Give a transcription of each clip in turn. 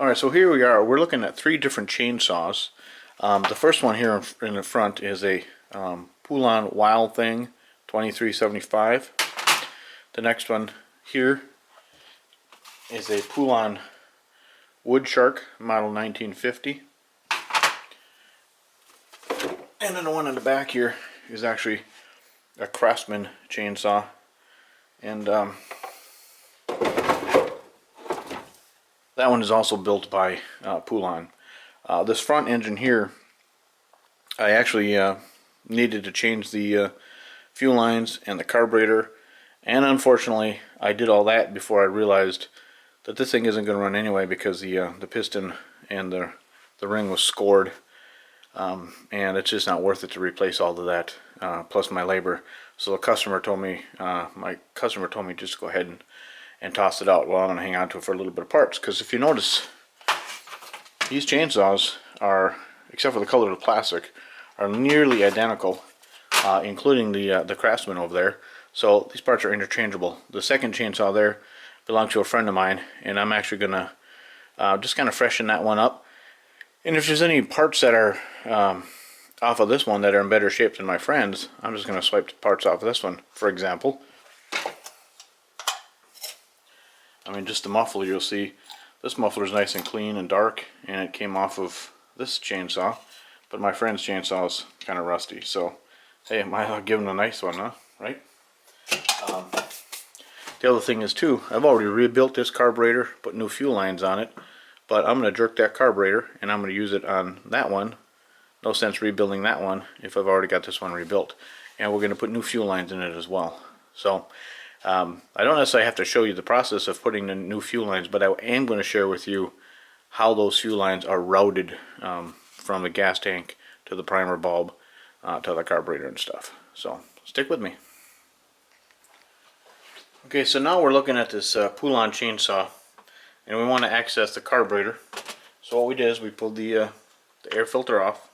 Alright, so here we are. We're looking at three different chainsaws. The first one here in the front is a Poulan Wild Thing 2375. The next one here is a Poulan Wood Shark model 1950. And then the one in the back here is actually a Craftsman chainsaw. And that one is also built by Poulan. This front engine here, I actually needed to change the fuel lines and the carburetor, and unfortunately I did all that before I realized that this thing isn't going to run anyway, because the piston and the ring was scored, and it's just not worth it to replace all of that, plus my labor. So the customer told me, just go ahead and toss it out. Well, I'm going to hang on to it for a little bit of parts, because if you notice, these chainsaws are, except for the color of the plastic, are nearly identical, including the Craftsman over there. So these parts are interchangeable. The second chainsaw there belongs to a friend of mine, and I'm actually going to just kind of freshen that one up. And if there's any parts that are off of this one that are in better shape than my friend's, I'm just going to swipe the parts off of this one, for example. I mean, just the muffler, you'll see this muffler is nice and clean and dark, and it came off of this chainsaw, but my friend's chainsaw is kind of rusty. So hey, might as well give him a nice one, huh? Right? The other thing is too, I've already rebuilt this carburetor, put new fuel lines on it, but I'm going to jerk that carburetor and I'm going to use it on that one. No sense rebuilding that one if I've already got this one rebuilt. And we're going to put new fuel lines in it as well. So I don't necessarily have to show you the process of putting the new fuel lines, but I am going to share with you how those fuel lines are routed from the gas tank to the primer bulb to the carburetor and stuff. So stick with me. Okay, so now we're looking at this Poulan chainsaw, and we want to access the carburetor. So what we did is we pulled the air filter off,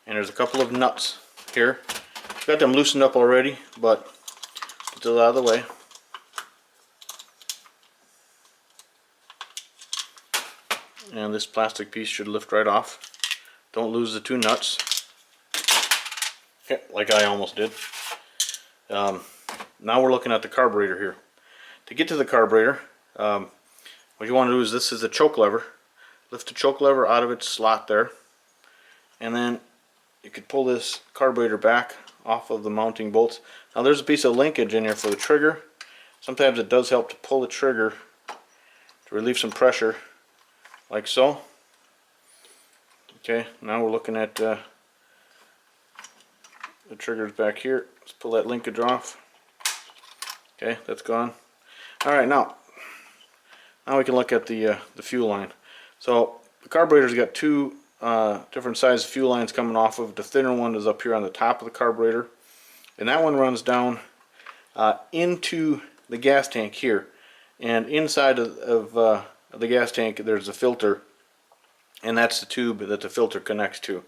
and there's a couple of nuts here. Got them loosened up already, but get those out of the way. And this plastic piece should lift right off. Don't lose the two nuts. Okay, like I almost did. Now we're looking at the carburetor here. To get to the carburetor, what you want to do is, this is a choke lever. Lift the choke lever out of its slot there, and then you could pull this carburetor back off of the mounting bolts. Now there's a piece of linkage in here for the trigger. Sometimes it does help to pull the trigger to relieve some pressure, like so. Okay, now we're looking at the triggers back here. Let's pull that linkage off. Okay, that's gone. Alright, now we can look at the fuel line. So the carburetor's got two different size fuel lines coming off of. The thinner one is up here on the top of the carburetor, and that one runs down into the gas tank here. And inside of the gas tank there's a filter, and that's the tube that the filter connects to.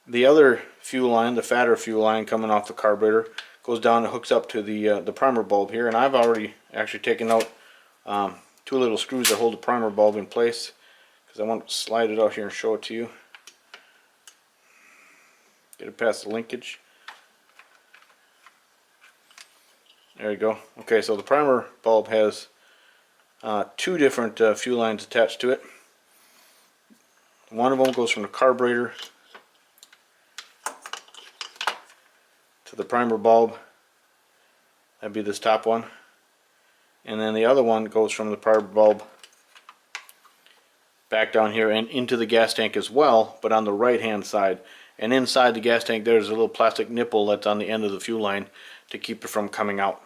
The other fuel line, the fatter fuel line coming off the carburetor, goes down and hooks up to the primer bulb here. And I've already actually taken out two little screws that hold the primer bulb in place, because I want to slide it out here and show it to you. Get it past the linkage. There you go. Okay, so the primer bulb has two different fuel lines attached to it. One of them goes from the carburetor to the primer bulb. That'd be this top one. And then the other one goes from the primer bulb back down here and into the gas tank as well, but on the right hand side. And inside the gas tank there's a little plastic nipple that's on the end of the fuel line to keep it from coming out.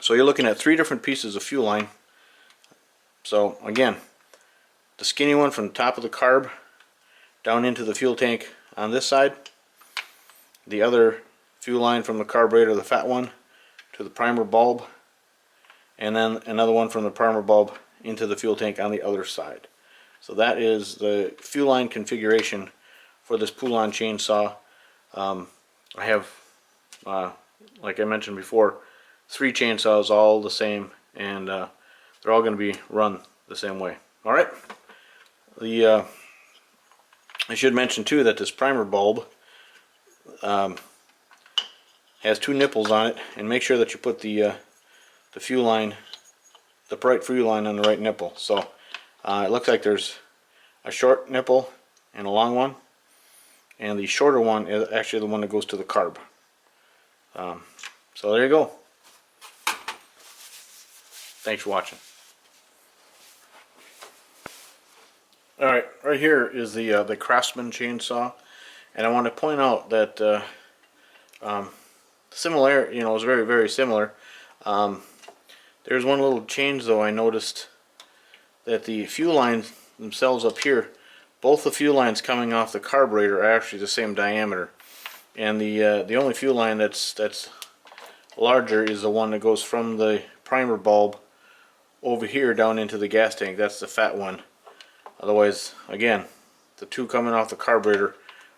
So you're looking at three different pieces of fuel line. So again, the skinny one from the top of the carb down into the fuel tank on this side. The other fuel line from the carburetor, the fat one, to the primer bulb. And then another one from the primer bulb into the fuel tank on the other side. So that is the fuel line configuration for this Poulan chainsaw. I have, like I mentioned before, three chainsaws all the same, and they're all going to be run the same way. All right. I should mention too that this primer bulb has 2 nipples on it, and make sure that you put the fuel line, the bright fuel line, on the right nipple. So it looks like there's a short nipple and a long one, and the shorter one is actually the one that goes to the carb. So there you go. Thanks for watching. Alright, right here is the Craftsman Chainsaw, and I want to point out that similar, you know, is very, very similar. There's one little change though. I noticed that the fuel lines themselves up here, both the fuel lines coming off the carburetor are actually the same diameter, and the only fuel line that's larger is the one that goes from the primer bulb over here down into the gas tank. That's the fat one. Otherwise, again, the 2 coming off the carburetor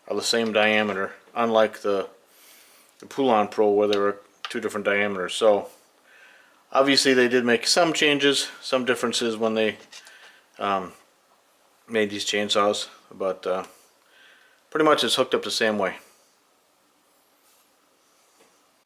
are the same diameter, unlike the Poulan Pro where there were 2 different diameters. So obviously they did make some changes, some differences when they made these chainsaws, but pretty much it's hooked up the same way.